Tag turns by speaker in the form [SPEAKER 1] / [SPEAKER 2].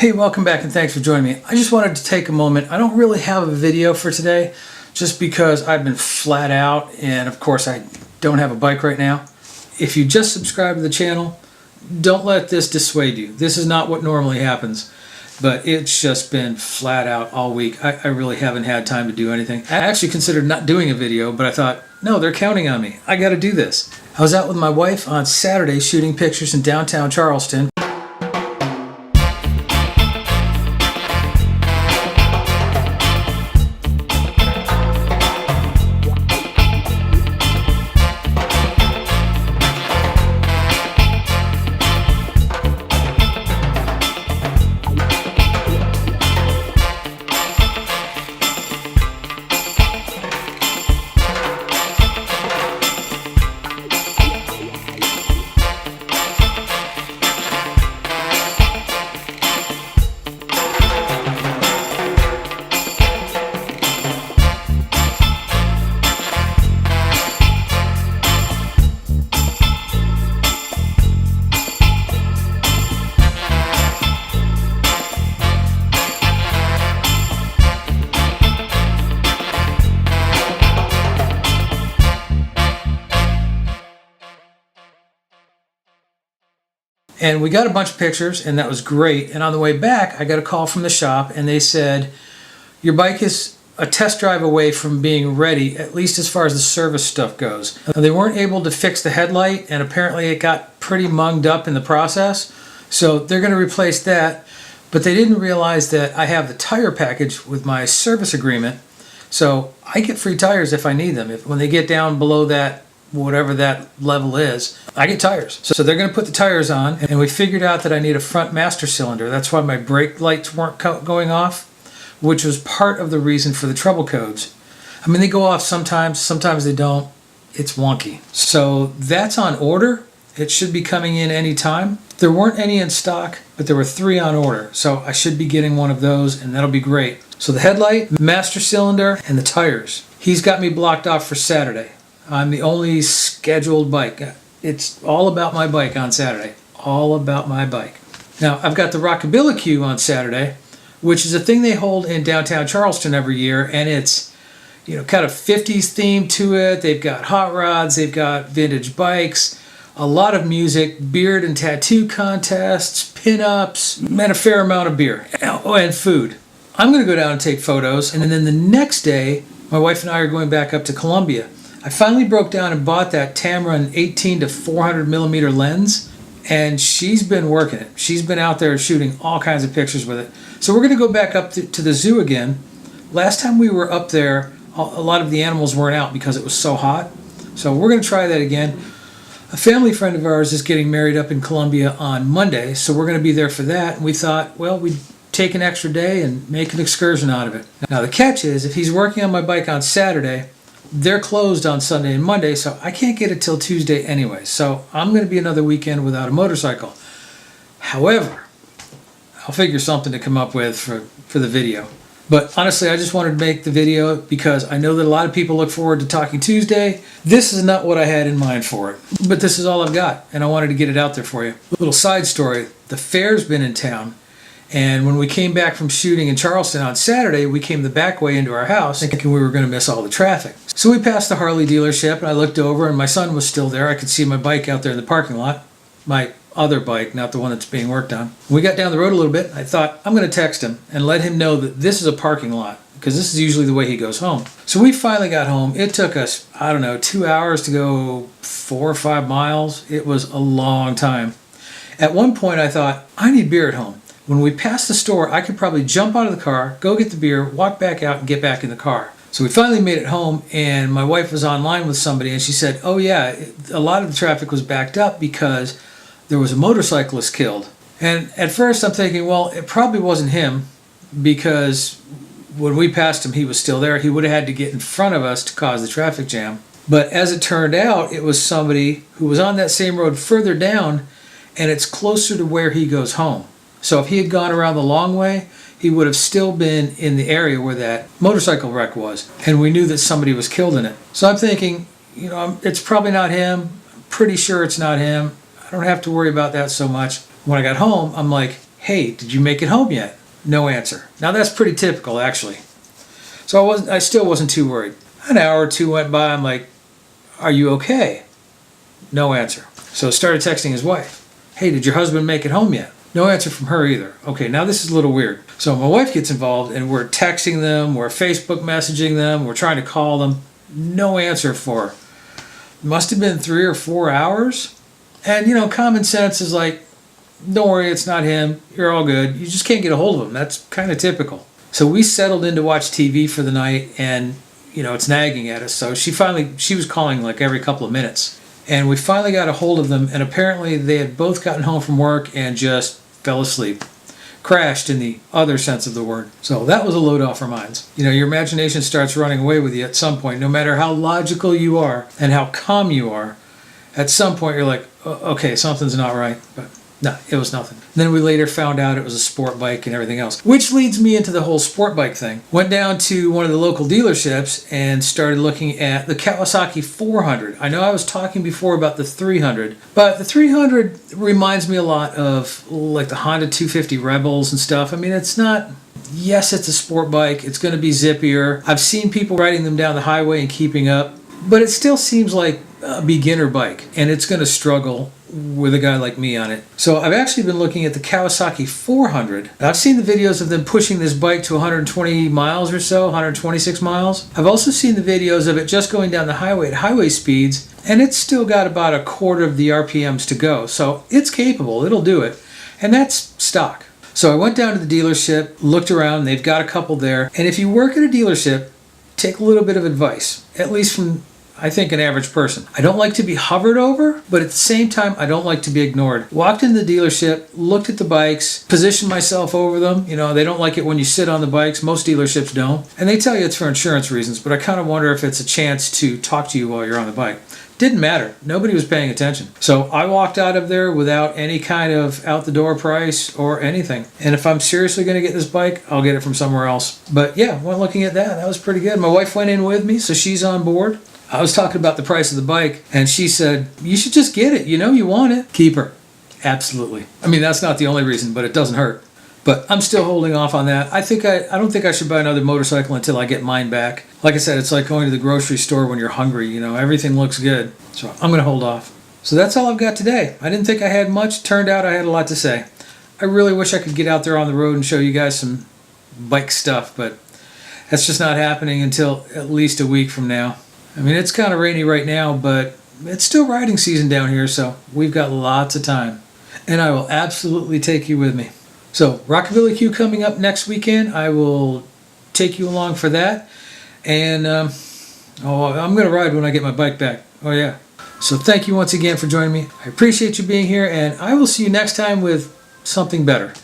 [SPEAKER 1] Hey, welcome back and thanks for joining me. I just wanted to take a moment. I don't really have a video for today just because I've been flat out and of course I don't have a bike right now. If you just subscribe to the channel, don't let this dissuade you. This is not what normally happens, but it's just been flat out all week. I really haven't had time to do anything. I actually considered not doing a video, but I thought, no, they're counting on me. I gotta do this. I was out with my wife on Saturday shooting pictures in downtown Charleston. And we got a bunch of pictures and that was great. And on the way back, I got a call from the shop and they said, your bike is a test drive away from being ready, at least as far as the service stuff goes. They weren't able to fix the headlight and apparently it got pretty munged up in the process. So they're gonna replace that, but they didn't realize that I have the tire package with my service agreement. So I get free tires if I need them. When they get down below that, whatever that level is, I get tires. So they're gonna put the tires on, and we figured out that I need a front master cylinder. That's why my brake lights weren't going off, which was part of the reason for the trouble codes. I mean, they go off sometimes they don't. It's wonky. So that's on order. It should be coming in any time. There weren't any in stock, but there were 3 on order. So I should be getting one of those, and that'll be great. So the headlight, master cylinder, and the tires. He's got me blocked off for Saturday. I'm the only scheduled bike. It's all about my bike on Saturday. All about my bike. Now, I've got the Rockabilly Queue on Saturday, which is a thing they hold in downtown Charleston every year, and it's, you know, kind of 50s theme to it. They've got hot rods, they've got vintage bikes, a lot of music, beard and tattoo contests, pin-ups, and a fair amount of beer. Oh, and food. I'm going to go down and take photos, and then the next day, my wife and I are going back up to Columbia. I finally broke down and bought that Tamron 18 to 400 millimeter lens, and she's been working it. She's been out there shooting all kinds of pictures with it. So we're going to go back up to the zoo again. Last time we were up there, a lot of the animals weren't out because it was so hot. So we're going to try that again. A family friend of ours is getting married up in Columbia on Monday, so we're going to be there for that. And we thought, well, we'd take an extra day and make an excursion out of it. Now the catch is, if he's working on my bike on Saturday, they're closed on Sunday and Monday, so I can't get it till Tuesday anyway. So I'm going to be another weekend without a motorcycle. However, I'll figure something to come up with for the video. But honestly, I just wanted to make the video because I know that a lot of people look forward to Talking Tuesday. This is not what I had in mind for it, but this is all I've got, and I wanted to get it out there for you. A little side story, the fair's been in town. And when we came back from shooting in Charleston on Saturday, we came the back way into our house thinking we were going to miss all the traffic. So we passed the Harley dealership and I looked over and my son was still there. I could see my bike out there in the parking lot. My other bike, not the one that's being worked on. We got down the road a little bit. I thought, I'm going to text him and let him know that this is a parking lot because this is usually the way he goes home. So we finally got home. It took us, 2 hours to go 4 or 5 miles. It was a long time. At one point I thought, I need beer at home. When we passed the store, I could probably jump out of the car, go get the beer, walk back out, and get back in the car. So we finally made it home, and my wife was online with somebody, and she said, oh yeah, a lot of the traffic was backed up because there was a motorcyclist killed. And at first I'm thinking, well, it probably wasn't him because when we passed him, he was still there. He would have had to get in front of us to cause the traffic jam. But as it turned out, it was somebody who was on that same road further down, and it's closer to where he goes home. So if he had gone around the long way, he would have still been in the area where that motorcycle wreck was. And we knew that somebody was killed in it. So I'm thinking, it's probably not him. I'm pretty sure it's not him. I don't have to worry about that so much. When I got home, I'm like, hey, did you make it home yet? No answer. Now that's pretty typical, actually. So I still wasn't too worried. An hour or two went by. I'm like, are you okay? No answer. So I started texting his wife. Hey, did your husband make it home yet? No answer from her either. Okay, now this is a little weird. So my wife gets involved and we're texting them, we're Facebook messaging them, we're trying to call them. No answer for her. Must have been 3 or 4 hours. And you know, common sense is like, don't worry, it's not him. You're all good. You just can't get a hold of him. That's kind of typical. So we settled in to watch TV for the night, and you know, it's nagging at us. So she was calling like every couple of minutes. And we finally got a hold of them, and apparently they had both gotten home from work and just fell asleep. Crashed in the other sense of the word. So that was a load off our minds. You know, your imagination starts running away with you at some point. No matter how logical you are and how calm you are, at some point you're like, okay, something's not right. But no, it was nothing. Then we later found out it was a sport bike and everything else. Which leads me into the whole sport bike thing. Went down to one of the local dealerships and started looking at the Kawasaki 400. I know I was talking before about the 300, but the 300 reminds me a lot of like the Honda 250 Rebels and stuff. I mean, it's not... Yes, it's a sport bike. It's going to be zippier. I've seen people riding them down the highway and keeping up, but it still seems like a beginner bike, and it's going to struggle with a guy like me on it. So I've actually been looking at the Kawasaki 400. I've seen the videos of them pushing this bike to 120 miles or so, 126 miles. I've also seen the videos of it just going down the highway at highway speeds, and it's still got about a quarter of the RPMs to go. So it's capable, it'll do it, and that's stock. So I went down to the dealership, looked around, they've got a couple there, and if you work at a dealership, take a little bit of advice, at least from, I think, an average person. I don't like to be hovered over, but at the same time, I don't like to be ignored. Walked into the dealership, looked at the bikes, positioned myself over them. You know, they don't like it when you sit on the bikes. Most dealerships don't. And they tell you it's for insurance reasons, but I kind of wonder if it's a chance to talk to you while you're on the bike. Didn't matter. Nobody was paying attention. So I walked out of there without any kind of out the door price or anything. And if I'm seriously going to get this bike, I'll get it from somewhere else. But yeah, went looking at that. That was pretty good. My wife went in with me, so she's on board. I was talking about the price of the bike, and she said, you should just get it. You know you want it. Keep her. Absolutely. I mean, that's not the only reason, but it doesn't hurt. But I'm still holding off on that. I don't think I should buy another motorcycle until I get mine back. Like I said, it's like going to the grocery store when you're hungry. You know, everything looks good. So I'm going to hold off. So that's all I've got today. I didn't think I had much. Turned out I had a lot to say. I really wish I could get out there on the road and show you guys some bike stuff, but that's just not happening until at least a week from now. I mean, it's kind of rainy right now, but it's still riding season down here, so we've got lots of time. And I will absolutely take you with me. So, Rockabilly Q coming up next weekend. I will take you along for that. And, I'm going to ride when I get my bike back. Oh, yeah. So, thank you once again for joining me. I appreciate you being here, and I will see you next time with something better.